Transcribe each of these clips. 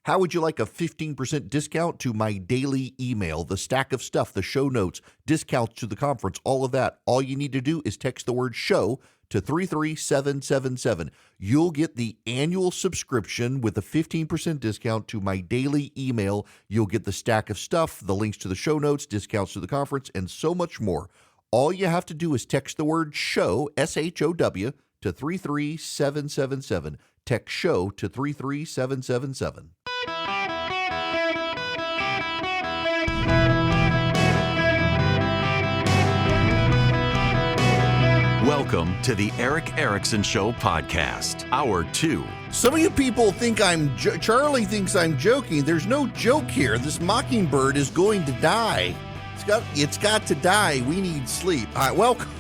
How would you like a 15% discount to my daily email, the stack of stuff, the show notes, discounts to the conference, all of that? All you need to do is text the word show to 33777. You'll get the annual subscription with a 15% discount to my daily email. You'll get the stack of stuff, the links to the show notes, discounts to the conference, and so much more. All you have to do is text the word show, SHOW, to 33777. Text show to 33777. Welcome to the Eric Erickson Show podcast, Hour 2. Some of you people think Charlie thinks I'm joking. There's no joke here. This mockingbird is going to die. It's got to die. We need sleep. All right, welcome.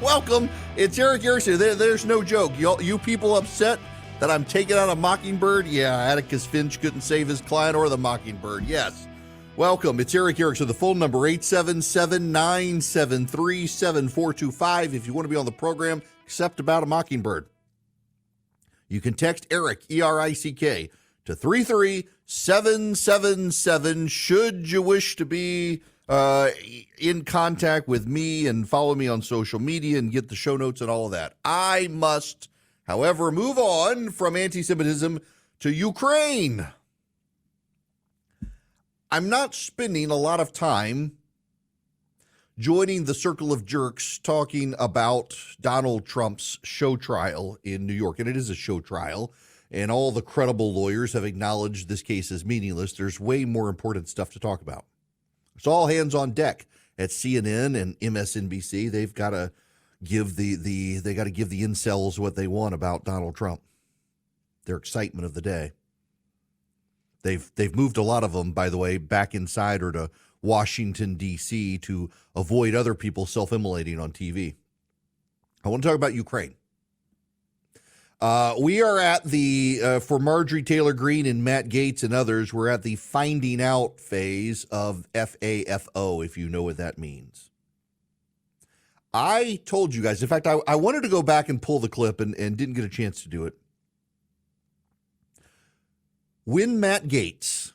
Welcome. It's Eric Erickson. There's no joke. You people upset that I'm taking out a mockingbird? Yeah, Atticus Finch couldn't save his client or the mockingbird. Yes. Welcome. It's Eric Erickson. The phone number 877-973-7425. If you want to be on the program, except about a mockingbird. You can text Eric, E-R-I-C-K, to 33777 should you wish to be in contact with me and follow me on social media and get the show notes and all of that. I must, however, move on from anti-Semitism to Ukraine. I'm not spending a lot of time joining the circle of jerks talking about Donald Trump's show trial in New York. And it is a show trial, and all the credible lawyers have acknowledged this case is meaningless. There's way more important stuff to talk about. It's all hands on deck at CNN and MSNBC. They've got to give the incels what they want about Donald Trump, their excitement of the day. They've moved a lot of them, by the way, back inside or to Washington, D.C. to avoid other people self-immolating on TV. I want to talk about Ukraine. We are at the, for Marjorie Taylor Greene and Matt Gaetz and others, we're at the finding out phase of FAFO, if you know what that means. I told you guys, in fact, I wanted to go back and pull the clip and didn't get a chance to do it. When Matt Gaetz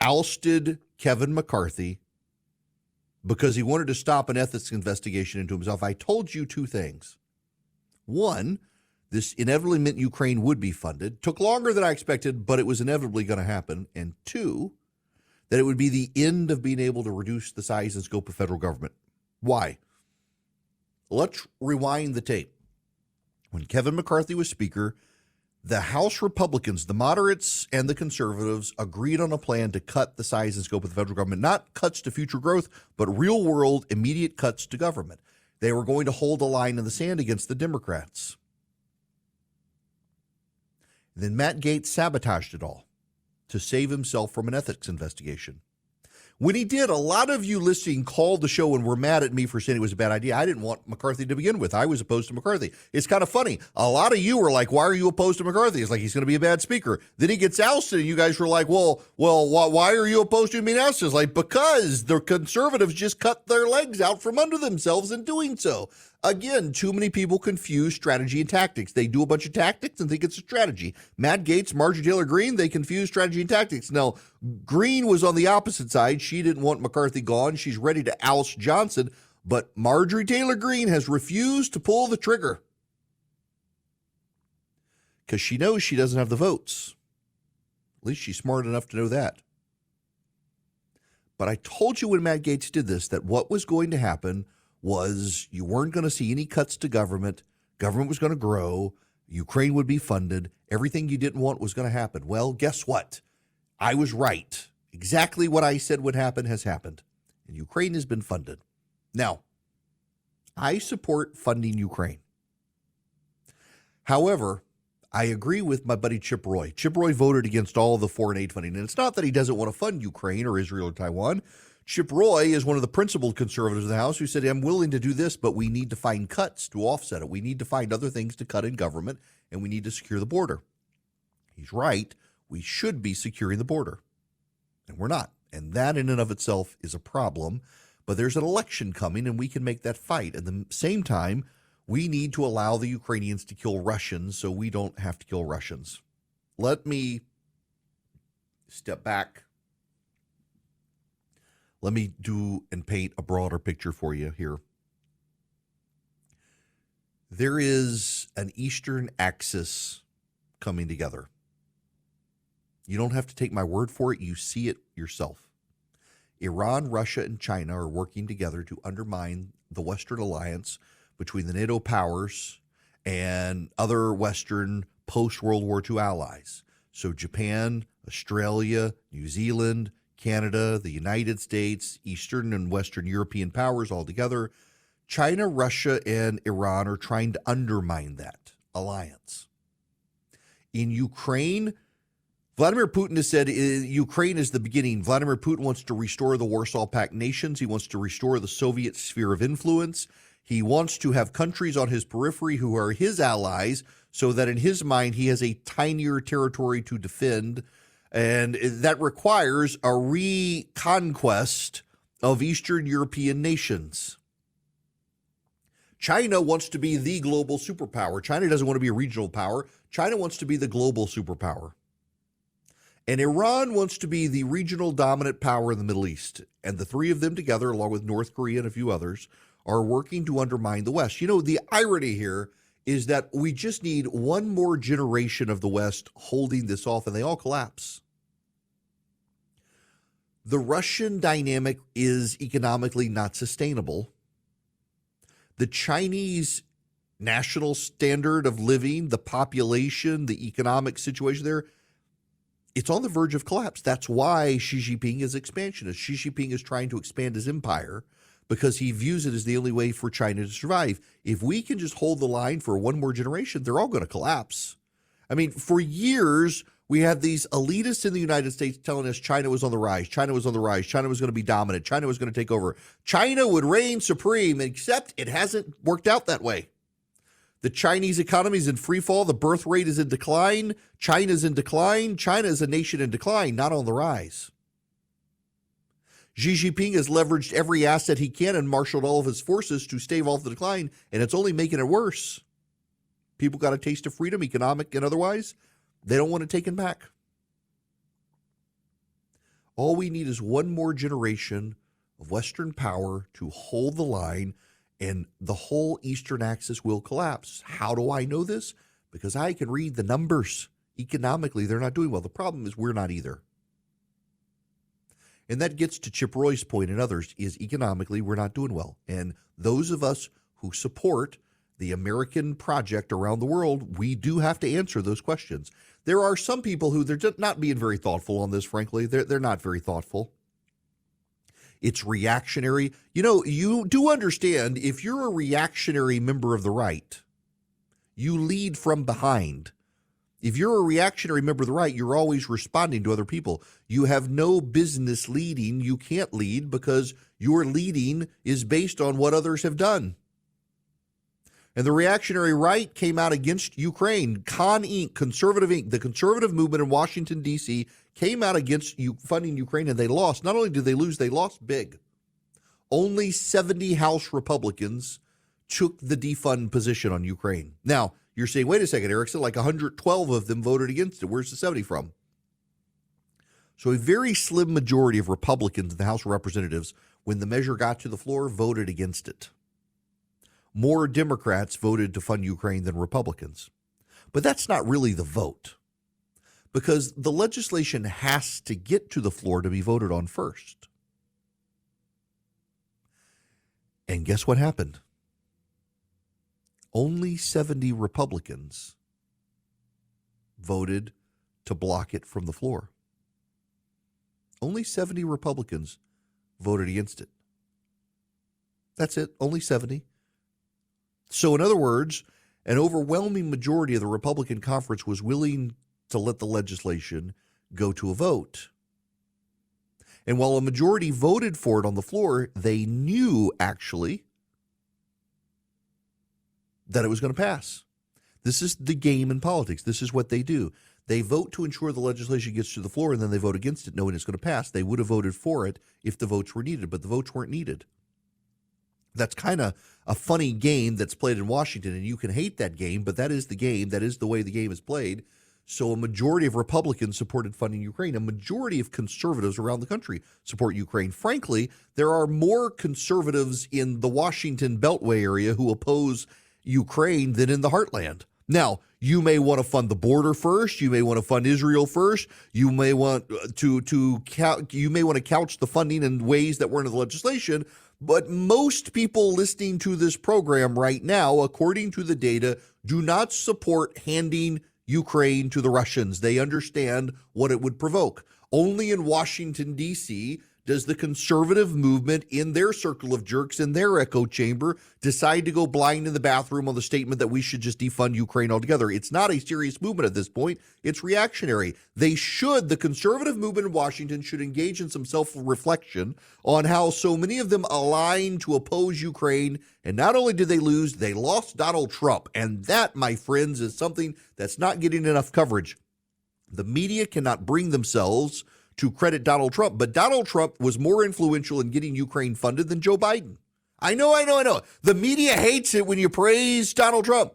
ousted Kevin McCarthy because he wanted to stop an ethics investigation into himself, I told you two things. One, this inevitably meant Ukraine would be funded. Took longer than I expected, but it was inevitably going to happen. And two, that it would be the end of being able to reduce the size and scope of federal government. Why? Let's rewind the tape. When Kevin McCarthy was Speaker, the House Republicans, the moderates and the conservatives, agreed on a plan to cut the size and scope of the federal government. Not cuts to future growth, but real-world, immediate cuts to government. They were going to hold a line in the sand against the Democrats. Then Matt Gaetz sabotaged it all to save himself from an ethics investigation. When he did, a lot of you listening called the show and were mad at me for saying it was a bad idea. I didn't want McCarthy to begin with. I was opposed to McCarthy. It's kind of funny. A lot of you were like, why are you opposed to McCarthy? It's like he's going to be a bad speaker. Then he gets ousted, and you guys were like, well, why are you opposed to him being ousted? It's like, because the conservatives just cut their legs out from under themselves in doing so. Again, too many people confuse strategy and tactics. They do a bunch of tactics and think it's a strategy. Matt Gaetz, Marjorie Taylor Greene, they confuse strategy and tactics. Now, Greene was on the opposite side. She didn't want McCarthy gone. She's ready to oust Johnson. But Marjorie Taylor Greene has refused to pull the trigger because she knows she doesn't have the votes. At least she's smart enough to know that. But I told you when Matt Gaetz did this that what was going to happen was you weren't going to see any cuts to government. Government was going to grow. Ukraine would be funded. Everything you didn't want was going to happen. Well, guess what? I was right. Exactly what I said would happen has happened. And Ukraine has been funded. Now, I support funding Ukraine. However, I agree with my buddy Chip Roy. Chip Roy voted against all the foreign aid funding. And it's not that he doesn't want to fund Ukraine or Israel or Taiwan. Chip Roy is one of the principled conservatives in the House who said, I'm willing to do this, but we need to find cuts to offset it. We need to find other things to cut in government, and we need to secure the border. He's right. We should be securing the border, and we're not. And that in and of itself is a problem. But there's an election coming, and we can make that fight. At the same time, we need to allow the Ukrainians to kill Russians so we don't have to kill Russians. Let me step back. Let me do and paint a broader picture for you here. There is an Eastern axis coming together. You don't have to take my word for it. You see it yourself. Iran, Russia, and China are working together to undermine the Western alliance between the NATO powers and other Western post-World War II allies. So Japan, Australia, New Zealand, Canada, the United States, Eastern and Western European powers all together. China, Russia, and Iran are trying to undermine that alliance. In Ukraine, Vladimir Putin has said Ukraine is the beginning. Vladimir Putin wants to restore the Warsaw Pact nations. He wants to restore the Soviet sphere of influence. He wants to have countries on his periphery who are his allies so that in his mind he has a tinier territory to defend. And that requires a reconquest of Eastern European nations. China wants to be the global superpower. China doesn't want to be a regional power. China wants to be the global superpower. And Iran wants to be the regional dominant power in the Middle East. And the three of them together, along with North Korea and a few others, are working to undermine the West. You know, the irony here is that we just need one more generation of the West holding this off, and they all collapse. The Russian dynamic is economically not sustainable. The Chinese national standard of living, the population, the economic situation there, it's on the verge of collapse. That's why Xi Jinping is expansionist. Xi Jinping is trying to expand his empire because he views it as the only way for China to survive. If we can just hold the line for one more generation, they're all going to collapse. I mean, for years, we had these elitists in the United States telling us China was on the rise. China was on the rise. China was going to be dominant. China was going to take over. China would reign supreme, except it hasn't worked out that way. The Chinese economy is in free fall. The birth rate is in decline. China's in decline. China is a nation in decline, not on the rise. Xi Jinping has leveraged every asset he can and marshaled all of his forces to stave off the decline, and it's only making it worse. People got a taste of freedom, economic and otherwise. They don't want it taken back. All we need is one more generation of Western power to hold the line, and the whole Eastern axis will collapse. How do I know this? Because I can read the numbers. Economically, they're not doing well. The problem is we're not either. And that gets to Chip Roy's point and others, is economically we're not doing well. And those of us who support the American project around the world, we do have to answer those questions. There are some people who they're just not being very thoughtful on this, frankly. They're not very thoughtful. It's reactionary. You know, you do understand if you're a reactionary member of the right, you lead from behind. If you're a reactionary member of the right, you're always responding to other people. You have no business leading. You can't lead because your leading is based on what others have done. And the reactionary right came out against Ukraine. Con Inc., Conservative Inc., the conservative movement in Washington, D.C., came out against funding Ukraine, and they lost. Not only did they lose, they lost big. Only 70 House Republicans took the defund position on Ukraine. Now, you're saying, wait a second, Erickson, like 112 of them voted against it. Where's the 70 from? So a very slim majority of Republicans in the House of Representatives, when the measure got to the floor, voted against it. More Democrats voted to fund Ukraine than Republicans. But that's not really the vote, because the legislation has to get to the floor to be voted on first. And guess what happened? Only 70 Republicans voted to block it from the floor. Only 70 Republicans voted against it. That's it, only 70. So in other words, an overwhelming majority of the Republican conference was willing to let the legislation go to a vote. And while a majority voted for it on the floor, they knew actually that it was going to pass. This is the game in politics. This is what they do. They vote to ensure the legislation gets to the floor, and then they vote against it knowing it's going to pass. They would have voted for it if the votes were needed, but the votes weren't needed. That's kind of a funny game that's played in Washington, and you can hate that game, but that is the game. That is the way the game is played. So a majority of Republicans supported funding Ukraine. A majority of conservatives around the country support Ukraine. Frankly, there are more conservatives in the Washington Beltway area who oppose Ukraine than in the heartland. Now, you may want to fund the border first. You may want to fund Israel first. You may want to couch the funding in ways that weren't in the legislation. But most people listening to this program right now, according to the data, do not support handing Ukraine to the Russians. They understand what it would provoke. Only in Washington, D.C., does the conservative movement in their circle of jerks, in their echo chamber, decide to go blind in the bathroom on the statement that we should just defund Ukraine altogether. It's not a serious movement at this point. It's reactionary. The conservative movement in Washington should engage in some self-reflection on how so many of them align to oppose Ukraine. And not only did they lose, they lost Donald Trump. And that, my friends, is something that's not getting enough coverage. The media cannot bring themselves to credit Donald Trump, but Donald Trump was more influential in getting Ukraine funded than Joe Biden. I know. The media hates it when you praise Donald Trump.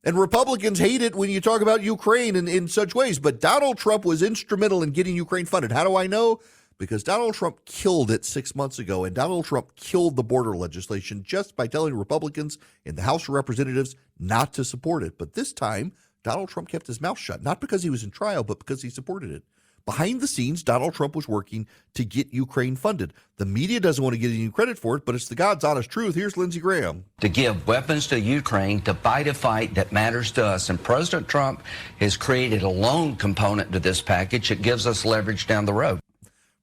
And Republicans hate it when you talk about Ukraine in such ways. But Donald Trump was instrumental in getting Ukraine funded. How do I know? Because Donald Trump killed it 6 months ago, and Donald Trump killed the border legislation just by telling Republicans in the House of Representatives not to support it. But this time, Donald Trump kept his mouth shut, not because he was in trial, but because he supported it. Behind the scenes, Donald Trump was working to get Ukraine funded. The media doesn't want to get any credit for it, but it's the God's honest truth. Here's Lindsey Graham. To give weapons to Ukraine to fight a fight that matters to us. And President Trump has created a loan component to this package that gives us leverage down the road.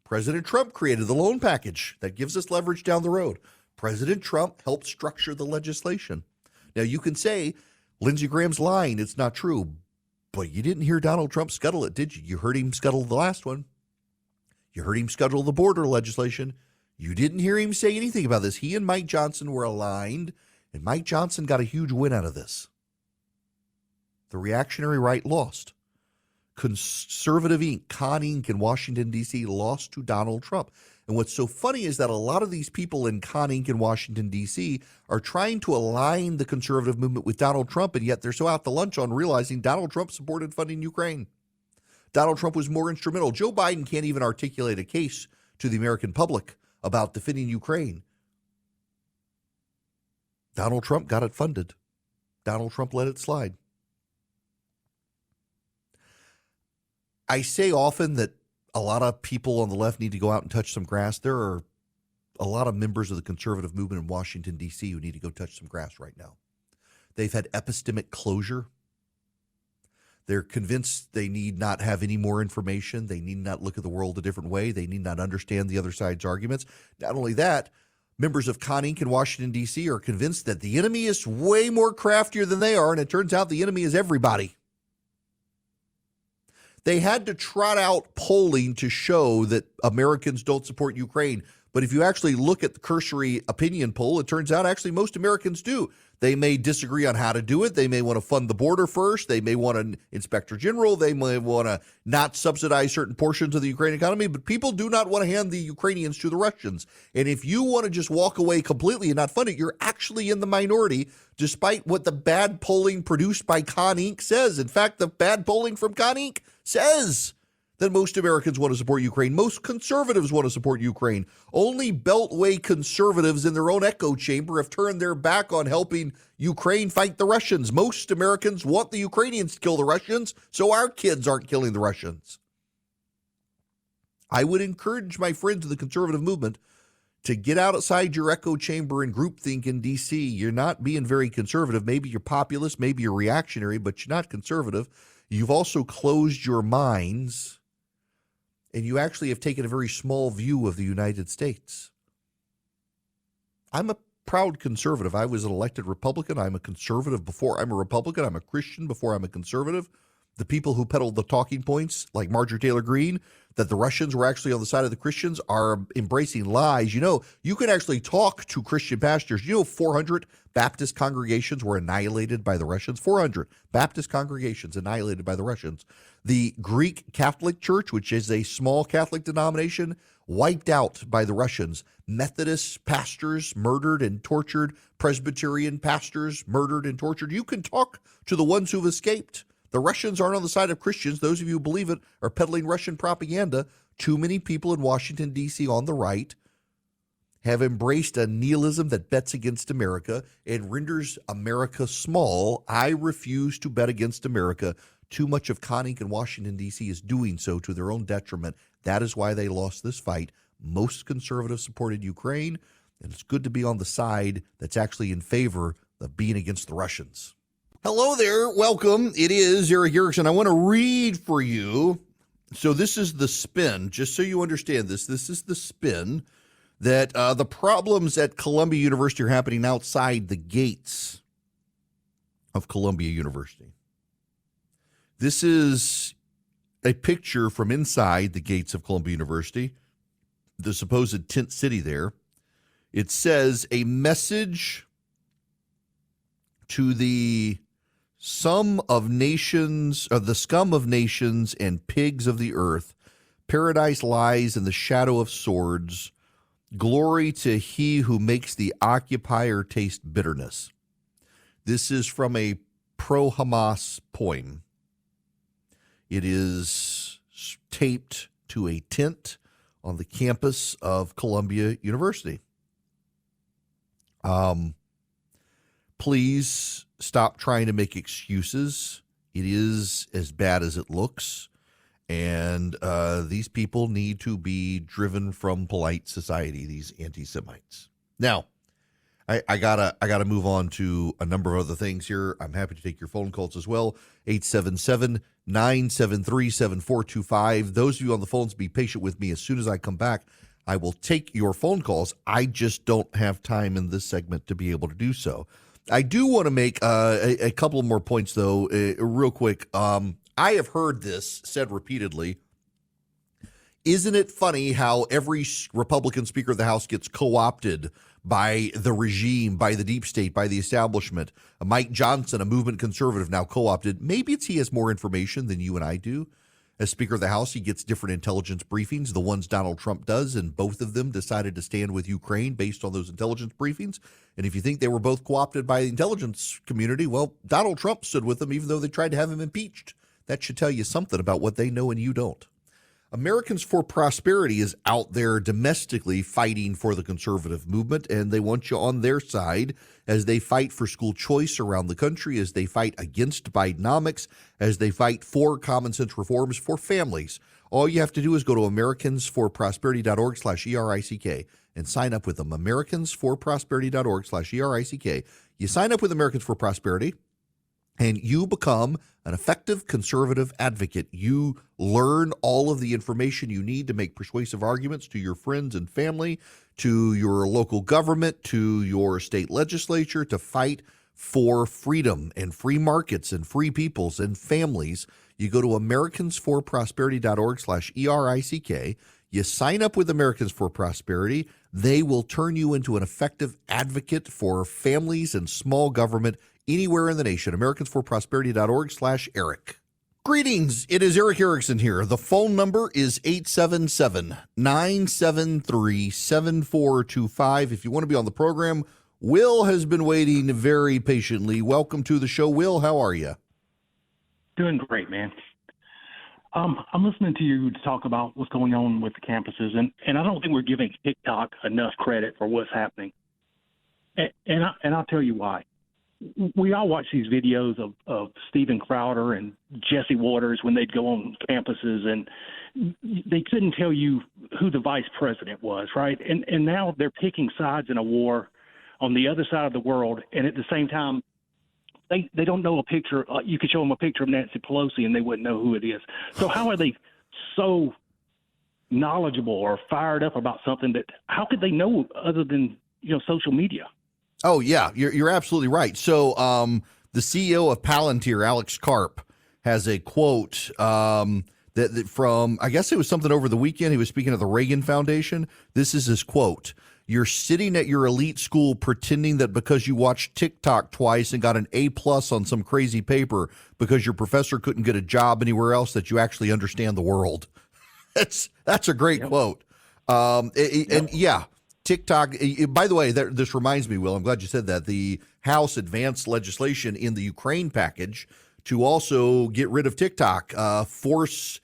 President Trump created the loan package that gives us leverage down the road. President Trump helped structure the legislation. Now, you can say Lindsey Graham's lying. It's not true. But you didn't hear Donald Trump scuttle it, did you? You heard him scuttle the last one. You heard him scuttle the border legislation. You didn't hear him say anything about this. He and Mike Johnson were aligned, and Mike Johnson got a huge win out of this. The reactionary right lost. Conservative Inc., Con Inc. in Washington, D.C. lost to Donald Trump. And what's so funny is that a lot of these people in Con Inc. in Washington, D.C. are trying to align the conservative movement with Donald Trump, and yet they're so out to lunch on realizing Donald Trump supported funding Ukraine. Donald Trump was more instrumental. Joe Biden can't even articulate a case to the American public about defending Ukraine. Donald Trump got it funded. Donald Trump let it slide. I say often that a lot of people on the left need to go out and touch some grass. There are a lot of members of the conservative movement in Washington, D.C. who need to go touch some grass right now. They've had epistemic closure. They're convinced they need not have any more information. They need not look at the world a different way. They need not understand the other side's arguments. Not only that, members of Con Inc. in Washington, D.C. are convinced that the enemy is way more craftier than they are, and it turns out the enemy is everybody. They had to trot out polling to show that Americans don't support Ukraine. But if you actually look at the cursory opinion poll, it turns out actually most Americans do. They may disagree on how to do it. They may want to fund the border first. They may want an inspector general. They may want to not subsidize certain portions of the Ukraine economy. But people do not want to hand the Ukrainians to the Russians. And if you want to just walk away completely and not fund it, you're actually in the minority, despite what the bad polling produced by Con Inc. says. In fact, the bad polling from Con Inc. says that most Americans want to support Ukraine. Most conservatives want to support Ukraine. Only Beltway conservatives in their own echo chamber have turned their back on helping Ukraine fight the Russians. Most Americans want the Ukrainians to kill the Russians, so our kids aren't killing the Russians. I would encourage my friends of the conservative movement to get outside your echo chamber and groupthink in D.C. You're not being very conservative. Maybe you're populist, maybe you're reactionary, but you're not conservative. You've also closed your minds, and you actually have taken a very small view of the United States. I'm a proud conservative. I was an elected Republican. I'm a conservative before I'm a Republican. I'm a Christian before I'm a conservative. The people who peddled the talking points, like Marjorie Taylor Greene, that the Russians were actually on the side of the Christians, are embracing lies. You know, you can actually talk to Christian pastors. 400 Baptist congregations were annihilated by the Russians. 400 Baptist congregations annihilated by the Russians. The Greek Catholic Church, which is a small Catholic denomination, wiped out by the Russians. Methodist pastors murdered and tortured. Presbyterian pastors murdered and tortured. You can talk to the ones who've escaped. The Russians aren't on the side of Christians. Those of you who believe it are peddling Russian propaganda. Too many people in Washington, D.C. on the right have embraced a nihilism that bets against America and renders America small. I refuse to bet against America. Too much of Connick and Washington, D.C. is doing so to their own detriment. That is why they lost this fight. Most conservatives supported Ukraine, and it's good to be on the side that's actually in favor of being against the Russians. Hello there. Welcome. It is Eric Erickson. I want to read for you. So this is the spin, just so you understand this. This is the spin that the problems at Columbia University are happening outside the gates of Columbia University. This is a picture from inside the gates of Columbia University, the supposed tent city there. It says, a message to the scum of nations and pigs of the earth. Paradise lies in the shadow of swords. Glory to he who makes the occupier taste bitterness. This is from a pro-Hamas poem. It is taped to a tent on the campus of Columbia University. Please stop trying to make excuses. It is as bad as it looks. And these people need to be driven from polite society, these anti-Semites. Now, I gotta move on to a number of other things here. I'm happy to take your phone calls as well. 877-973-7425. Those of you on the phones, be patient with me. As soon as I come back, I will take your phone calls. I just don't have time in this segment to be able to do so. I do want to make a couple more points, though, real quick. I have heard this said repeatedly. Isn't it funny how every Republican Speaker of the House gets co-opted by the regime, by the deep state, by the establishment? Mike Johnson, a movement conservative, now co-opted. Maybe it's he has more information than you and I do. As Speaker of the House, he gets different intelligence briefings, the ones Donald Trump does, and both of them decided to stand with Ukraine based on those intelligence briefings. And if you think they were both co-opted by the intelligence community, well, Donald Trump stood with them even though they tried to have him impeached. That should tell you something about what they know and you don't. Americans for Prosperity is out there domestically fighting for the conservative movement, and they want you on their side as they fight for school choice around the country, as they fight against Bidenomics, as they fight for common sense reforms for families. All you have to do is go to americansforprosperity.org/ERICK and sign up with them. americansforprosperity.org/ERICK. You sign up with Americans for Prosperity, and you become an effective conservative advocate. You learn all of the information you need to make persuasive arguments to your friends and family, to your local government, to your state legislature, to fight for freedom and free markets and free peoples and families. You go to americansforprosperity.org/ERICK. You sign up with Americans for Prosperity. They will turn you into an effective advocate for families and small government anywhere in the nation. americansforprosperity.org/Eric. Greetings. It is Eric Erickson here. The phone number is 877-973-7425. If you want to be on the program, Will has been waiting very patiently. Welcome to the show, Will. How are you? Doing great, man. I'm listening to you talk about what's going on with the campuses, and I don't think we're giving TikTok enough credit for what's happening. And I'll tell you why. We all watch these videos of Steven Crowder and Jesse Waters when they'd go on campuses, and they couldn't tell you who the vice president was, right? And now they're picking sides in a war on the other side of the world, and at the same time, they don't know a picture. You could show them a picture of Nancy Pelosi, and they wouldn't know who it is. So how are they so knowledgeable or fired up about something that how could they know other than social media? Oh, yeah, you're absolutely right. So the CEO of Palantir, Alex Karp, has a quote that from, I guess it was something over the weekend. He was speaking at the Reagan Foundation. This is his quote. "You're sitting at your elite school pretending that because you watched TikTok twice and got an A+ on some crazy paper because your professor couldn't get a job anywhere else that you actually understand the world." That's a great quote. And yeah. TikTok, by the way, this reminds me, Will, I'm glad you said that. The House advanced legislation in the Ukraine package to also get rid of TikTok, force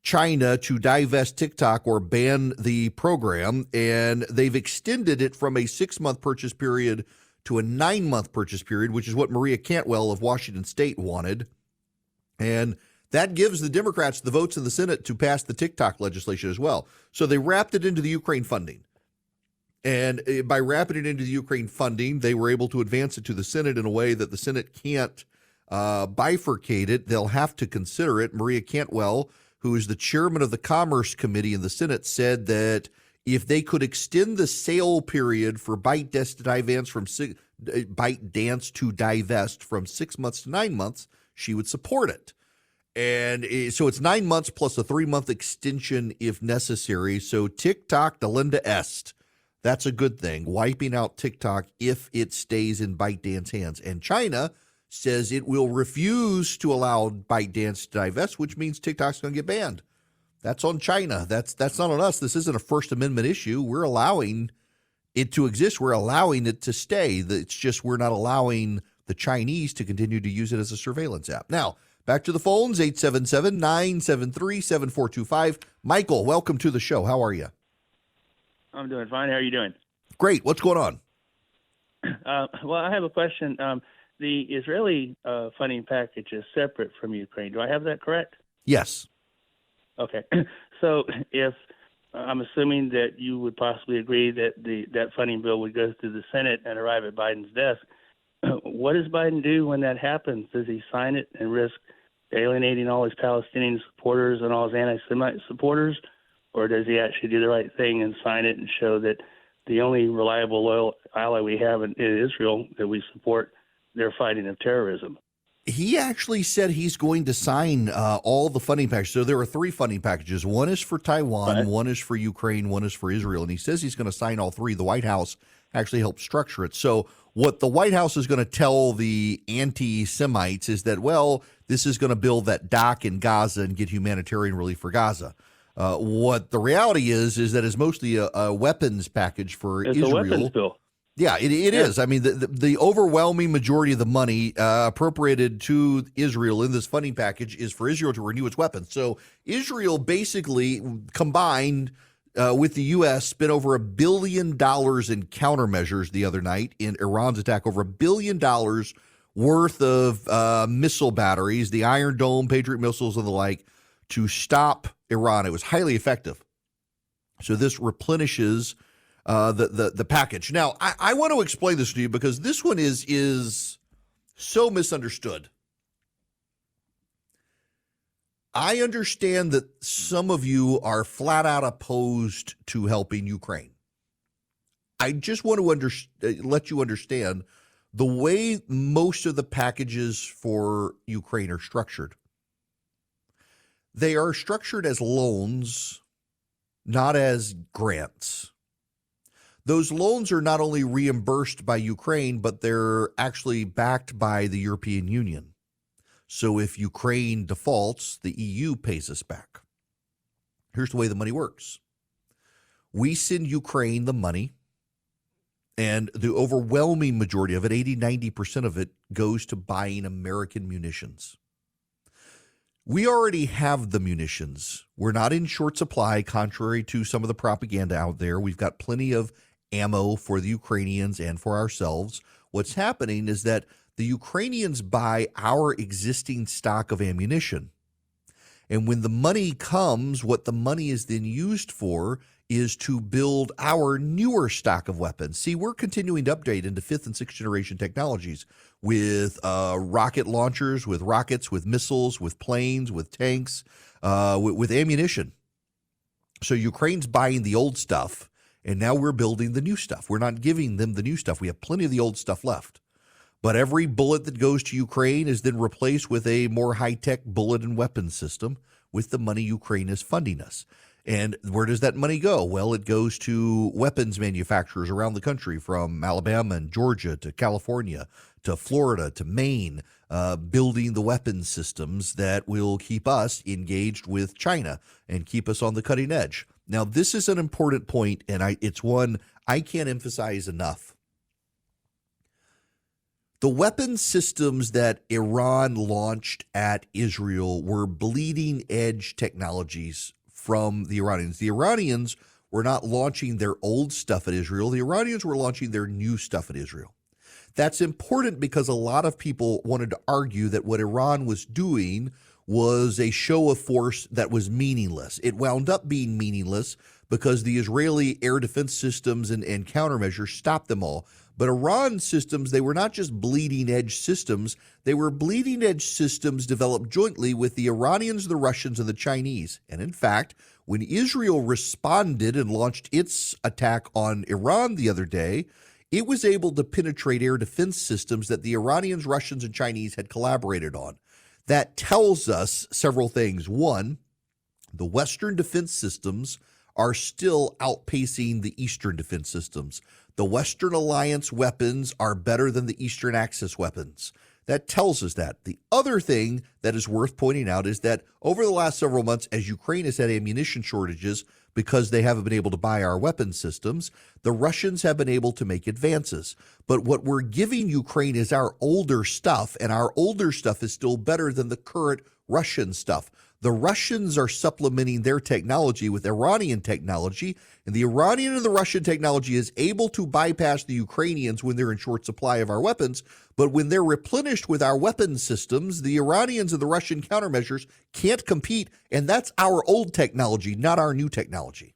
China to divest TikTok or ban the program. And they've extended it from a 6-month purchase period to a 9-month purchase period, which is what Maria Cantwell of Washington State wanted. And that gives the Democrats the votes in the Senate to pass the TikTok legislation as well. So they wrapped it into the Ukraine funding. And by wrapping it into the Ukraine funding, they were able to advance it to the Senate in a way that the Senate can't bifurcate it. They'll have to consider it. Maria Cantwell, who is the chairman of the Commerce Committee in the Senate, said that if they could extend the sale period for ByteDance to divest from 6 months to 9 months, she would support it. And so it's 9 months plus a 3-month extension if necessary. So TikTok, delenda est. That's a good thing, wiping out TikTok if it stays in ByteDance hands. And China says it will refuse to allow ByteDance to divest, which means TikTok's going to get banned. That's on China. That's not on us. This isn't a First Amendment issue. We're allowing it to exist. We're allowing it to stay. It's just we're not allowing the Chinese to continue to use it as a surveillance app. Now, back to the phones, 877-973-7425. Michael, welcome to the show. How are you? I'm doing fine. How are you doing? Great. What's going on? Well, I have a question. The Israeli funding package is separate from Ukraine. Do I have that correct? Yes. Okay. So if I'm assuming that you would possibly agree that that funding bill would go through the Senate and arrive at Biden's desk, what does Biden do when that happens? Does he sign it and risk alienating all his Palestinian supporters and all his anti-Semite supporters? Or does he actually do the right thing and sign it and show that the only reliable, loyal ally we have in Israel that we support their fighting of terrorism? He actually said he's going to sign all the funding packages. So there are 3 funding packages. One is for Taiwan, Right. One is for Ukraine, one is for Israel. And he says he's going to sign all 3. The White House actually helped structure it. So what the White House is going to tell the anti-Semites is that, well, this is going to build that dock in Gaza and get humanitarian relief for Gaza. What the reality is that it's mostly a weapons package for It's Israel. a weapons bill. Yeah, it is. I mean, the overwhelming majority of the money appropriated to Israel in this funding package is for Israel to renew its weapons. So Israel basically combined with the U.S. spent over $1 billion in countermeasures the other night in Iran's attack, over $1 billion worth of missile batteries, the Iron Dome, Patriot missiles, and the like, to stop Iran. It was highly effective. So this replenishes the package. Now, I want to explain this to you because this one is so misunderstood. I understand that some of you are flat out opposed to helping Ukraine. I just want to let you understand the way most of the packages for Ukraine are structured. They are structured as loans, not as grants. Those loans are not only reimbursed by Ukraine, but they're actually backed by the European Union. So if Ukraine defaults, the EU pays us back. Here's the way the money works. We send Ukraine the money, and the overwhelming majority of it, 80-90% of it, goes to buying American munitions. We already have the munitions. We're not in short supply, contrary to some of the propaganda out there. We've got plenty of ammo for the Ukrainians and for ourselves. What's happening is that the Ukrainians buy our existing stock of ammunition. And when the money comes, what the money is then used for is to build our newer stock of weapons. See, we're continuing to update into 5th and 6th generation technologies with rocket launchers, with rockets, with missiles, with planes, with tanks, with ammunition. So Ukraine's buying the old stuff, and now we're building the new stuff. We're not giving them the new stuff. We have plenty of the old stuff left. But every bullet that goes to Ukraine is then replaced with a more high-tech bullet and weapon system with the money Ukraine is funding us. And where does that money go? Well, it goes to weapons manufacturers around the country, from Alabama and Georgia to California to Florida to Maine, building the weapons systems that will keep us engaged with China and keep us on the cutting edge. Now, this is an important point, and it's one I can't emphasize enough. The weapon systems that Iran launched at Israel were bleeding edge technologies from the Iranians. The Iranians were not launching their old stuff at Israel. The Iranians were launching their new stuff at Israel. That's important because a lot of people wanted to argue that what Iran was doing was a show of force that was meaningless. It wound up being meaningless because the Israeli air defense systems and countermeasures stopped them all. But Iran systems, they were not just bleeding edge systems, they were bleeding edge systems developed jointly with the Iranians, the Russians, and the Chinese. And in fact, when Israel responded and launched its attack on Iran the other day, it was able to penetrate air defense systems that the Iranians, Russians, and Chinese had collaborated on. That tells us several things. One, the Western defense systems are still outpacing the Eastern defense systems. The Western Alliance weapons are better than the Eastern Axis weapons. That tells us that. The other thing that is worth pointing out is that over the last several months, as Ukraine has had ammunition shortages because they haven't been able to buy our weapon systems, the Russians have been able to make advances. But what we're giving Ukraine is our older stuff, and our older stuff is still better than the current Russian stuff. The Russians are supplementing their technology with Iranian technology, and the Iranian and the Russian technology is able to bypass the Ukrainians when they're in short supply of our weapons. But when they're replenished with our weapon systems, the Iranians and the Russian countermeasures can't compete, and that's our old technology, not our new technology.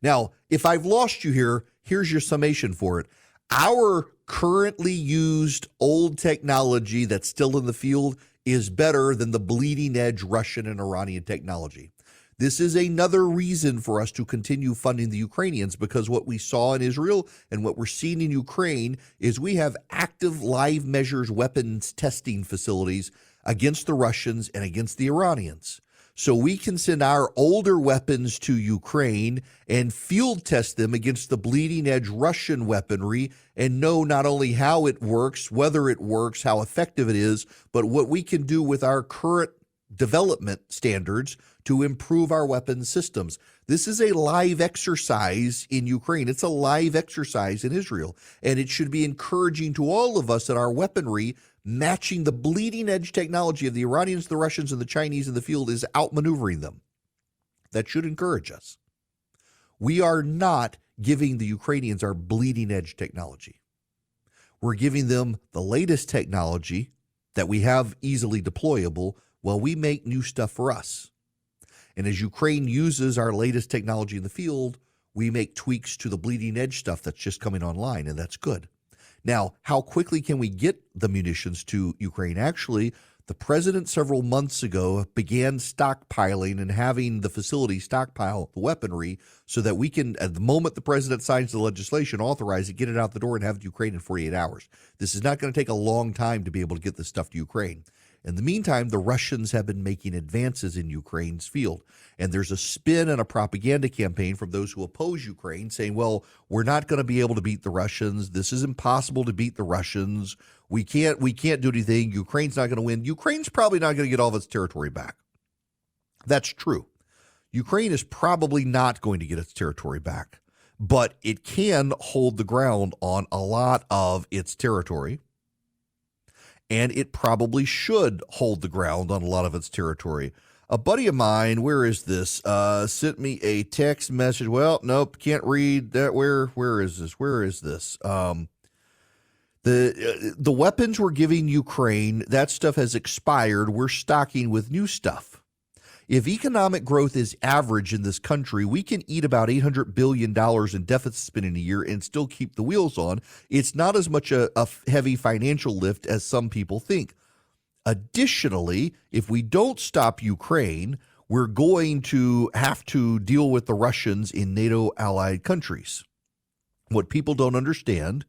Now, if I've lost you here, here's your summation for it. Our currently used old technology that's still in the field is better than the bleeding edge Russian and Iranian technology. This is another reason for us to continue funding the Ukrainians, because what we saw in Israel and what we're seeing in Ukraine is we have active live measures weapons testing facilities against the Russians and against the Iranians. So we can send our older weapons to Ukraine and field test them against the bleeding edge Russian weaponry and know not only how it works, whether it works, how effective it is, but what we can do with our current development standards to improve our weapons systems. This is a live exercise in Ukraine. It's a live exercise in Israel. And it should be encouraging to all of us that our weaponry matching the bleeding edge technology of the Iranians, the Russians, and the Chinese in the field is outmaneuvering them. That should encourage us. We are not giving the Ukrainians our bleeding edge technology. We're giving them the latest technology that we have easily deployable while we make new stuff for us. And as Ukraine uses our latest technology in the field, we make tweaks to the bleeding edge stuff that's just coming online, and that's good. Now, how quickly can we get the munitions to Ukraine? Actually, the president several months ago began stockpiling and having the facility stockpile the weaponry so that we can, at the moment the president signs the legislation, authorize it, get it out the door, and have it to Ukraine in 48 hours. This is not going to take a long time to be able to get this stuff to Ukraine. In the meantime, the Russians have been making advances in Ukraine's field. And there's a spin and a propaganda campaign from those who oppose Ukraine saying, well, we're not going to be able to beat the Russians. This is impossible to beat the Russians. We can't do anything. Ukraine's not going to win. Ukraine's probably not going to get all of its territory back. That's true. Ukraine is probably not going to get its territory back, but it can hold the ground on a lot of its territory. And it probably should hold the ground on a lot of its territory. A buddy of mine, where is this? Sent me a text message. Well, nope, can't read that. Where is this? Where is this? The weapons we're giving Ukraine, that stuff has expired. We're stocking with new stuff. If economic growth is average in this country, we can eat about $800 billion in deficit spending a year and still keep the wheels on. It's not as much a heavy financial lift as some people think. Additionally, if we don't stop Ukraine, we're going to have to deal with the Russians in NATO allied countries. What people don't understand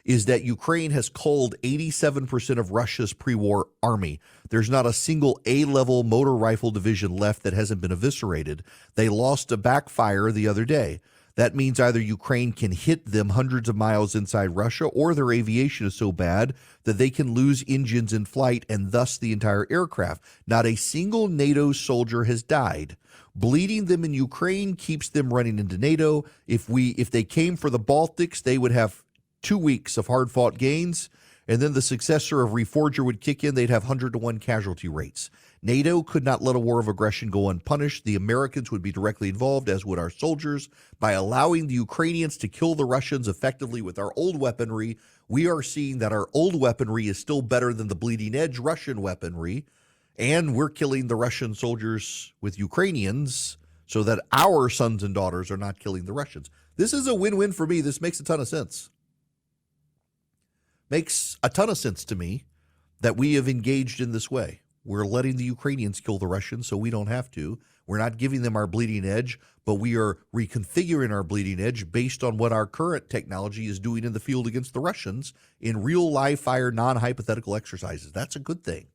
is that Ukraine has culled 87% of Russia's pre-war army. There's not a single A-level motor rifle division left that hasn't been eviscerated. They lost a backfire the other day. That means either Ukraine can hit them hundreds of miles inside Russia, or their aviation is so bad that they can lose engines in flight and thus the entire aircraft. Not a single NATO soldier has died. Bleeding them in Ukraine keeps them running into NATO. If they came for the Baltics, they would have 2 weeks of hard-fought gains, and then the successor of Reforger would kick in, they'd have 100-to-1 casualty rates. NATO could not let a war of aggression go unpunished. The Americans would be directly involved, as would our soldiers. By allowing the Ukrainians to kill the Russians effectively with our old weaponry, we are seeing that our old weaponry is still better than the bleeding edge Russian weaponry, and we're killing the Russian soldiers with Ukrainians so that our sons and daughters are not killing the Russians. This is a win-win for me. This makes a ton of sense. Makes a ton of sense to me that we have engaged in this way. We're letting the Ukrainians kill the Russians so we don't have to. We're not giving them our bleeding edge, but we are reconfiguring our bleeding edge based on what our current technology is doing in the field against the Russians in real live fire, non-hypothetical exercises. That's a good thing.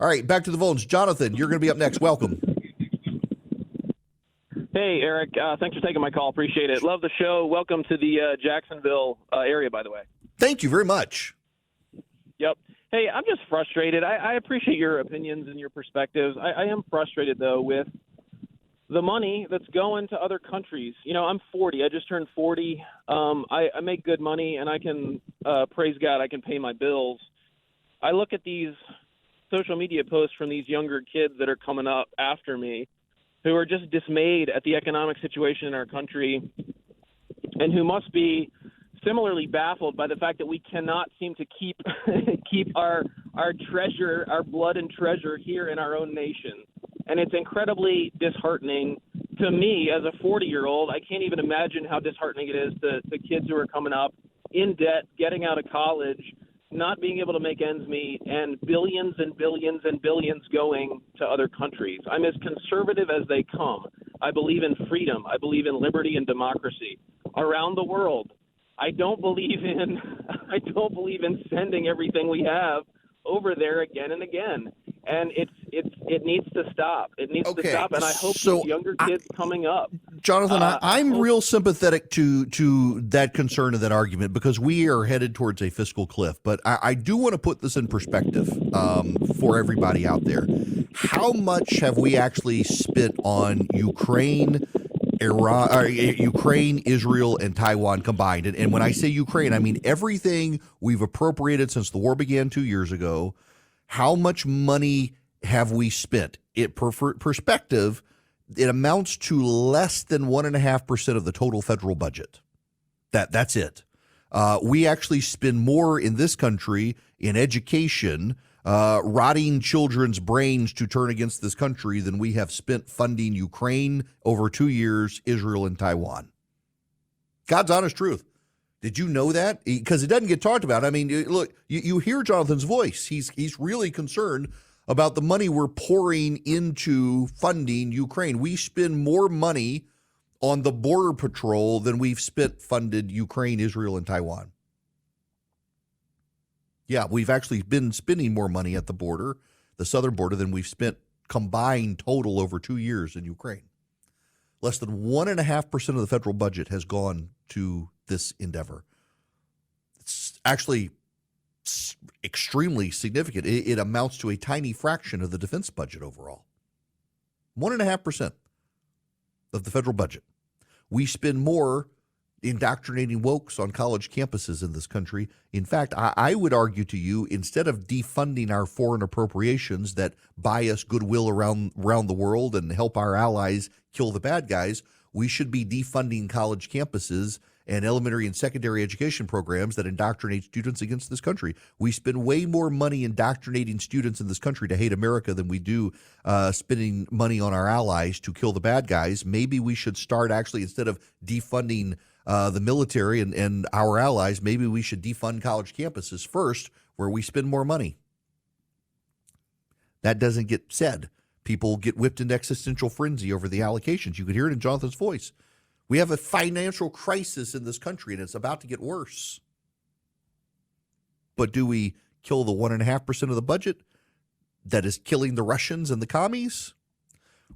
All right, back to the phones. Jonathan, you're going to be up next. Welcome. Hey, Eric. Thanks for taking my call. Appreciate it. Love the show. Welcome to the Jacksonville area, by the way. Thank you very much. Yep. Hey, I'm just frustrated. I appreciate your opinions and your perspectives. I am frustrated, though, with the money that's going to other countries. You know, I'm 40. I just turned 40. I make good money, and I can, praise God, I can pay my bills. I look at these social media posts from these younger kids that are coming up after me who are just dismayed at the economic situation in our country and who must be similarly baffled by the fact that we cannot seem to keep our treasure, our blood and treasure here in our own nation. And it's incredibly disheartening to me as a 40-year-old. I can't even imagine how disheartening it is to the kids who are coming up in debt, getting out of college, not being able to make ends meet, and billions and billions and billions going to other countries. I'm as conservative as they come. I believe in freedom. I believe in liberty and democracy around the world. I don't believe in sending everything we have over there again and again. And it needs to stop. It needs to stop. And I hope these younger kids coming up. Jonathan, I'm real sympathetic to that concern and that argument because we are headed towards a fiscal cliff. But I do want to put this in perspective for everybody out there. How much have we actually spent on Ukraine, Israel, and Taiwan combined? And when I say Ukraine, I mean everything we've appropriated since the war began 2 years ago. How much money have we spent? For perspective, it amounts to less than 1.5% of the total federal budget. That's it. We actually spend more in this country in education, rotting children's brains to turn against this country than we have spent funding Ukraine over 2 years, Israel, and Taiwan. God's honest truth. Did you know that? Because it doesn't get talked about. I mean, look, you hear Jonathan's voice. He's really concerned about the money we're pouring into funding Ukraine. We spend more money on the border patrol than we've funded Ukraine, Israel, and Taiwan. Yeah, we've actually been spending more money at the border, the southern border, than we've spent combined total over 2 years in Ukraine. Less than 1.5% of the federal budget has gone to this endeavor. It's actually extremely significant. It amounts to a tiny fraction of the defense budget overall. 1.5% of the federal budget. We spend more indoctrinating wokes on college campuses in this country. In fact, I would argue to you, instead of defunding our foreign appropriations that buy us goodwill around the world and help our allies kill the bad guys, we should be defunding college campuses and elementary and secondary education programs that indoctrinate students against this country. We spend way more money indoctrinating students in this country to hate America than we do spending money on our allies to kill the bad guys. Maybe we should start actually, instead of defunding the military and our allies, maybe we should defund college campuses first, where we spend more money. That doesn't get said. People get whipped into existential frenzy over the allocations. You could hear it in Jonathan's voice. We have a financial crisis in this country, and it's about to get worse. But do we kill the 1.5% of the budget that is killing the Russians and the commies?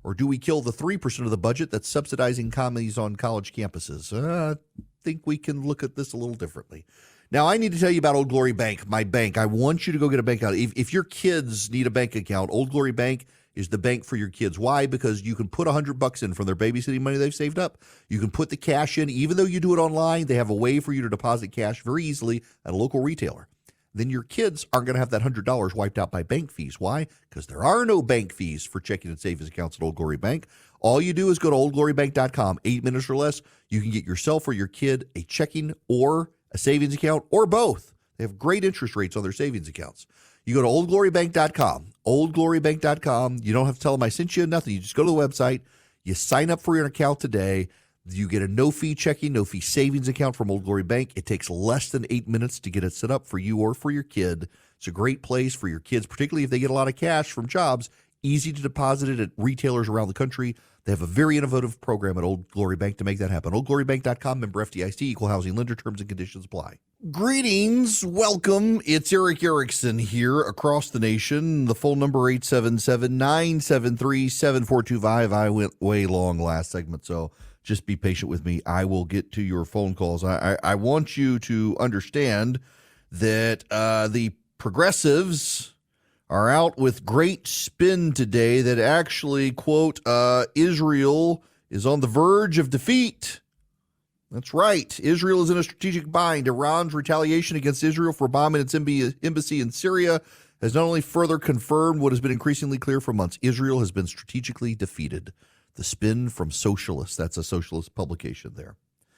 Or do we kill the 3% of the budget that's subsidizing commies on college campuses? I think we can look at this a little differently. Now, I need to tell you about Old Glory Bank, my bank. I want you to go get a bank account. If your kids need a bank account, Old Glory Bank is the bank for your kids. Why? Because you can put $100 in from their babysitting money they've saved up. You can put the cash in. Even though you do it online, they have a way for you to deposit cash very easily at a local retailer. then your kids aren't going to have that $100 wiped out by bank fees. Why? Because there are no bank fees for checking and savings accounts at Old Glory Bank. All you do is go to oldglorybank.com. 8 minutes or less, you can get yourself or your kid a checking or a savings account or both. They have great interest rates on their savings accounts. You go to oldglorybank.com. Oldglorybank.com. You don't have to tell them I sent you nothing. You just go to the website. You sign up for your account today. You get a no-fee checking, no-fee savings account from Old Glory Bank. It takes less than 8 minutes to get it set up for you or for your kid. It's a great place for your kids, particularly if they get a lot of cash from jobs. Easy to deposit it at retailers around the country. They have a very innovative program at Old Glory Bank to make that happen. OldGloryBank.com, member FDIC, equal housing lender, terms and conditions apply. Greetings, welcome. It's Eric Erickson here across the nation. The phone number 877-973-7425. I went way long last segment, so just be patient with me. I will get to your phone calls. I want you to understand that the progressives are out with great spin today that actually, quote, Israel is on the verge of defeat. That's right. Israel is in a strategic bind. Iran's retaliation against Israel for bombing its embassy in Syria has not only further confirmed what has been increasingly clear for months. Israel has been strategically defeated. The spin from Socialist. That's a socialist publication there.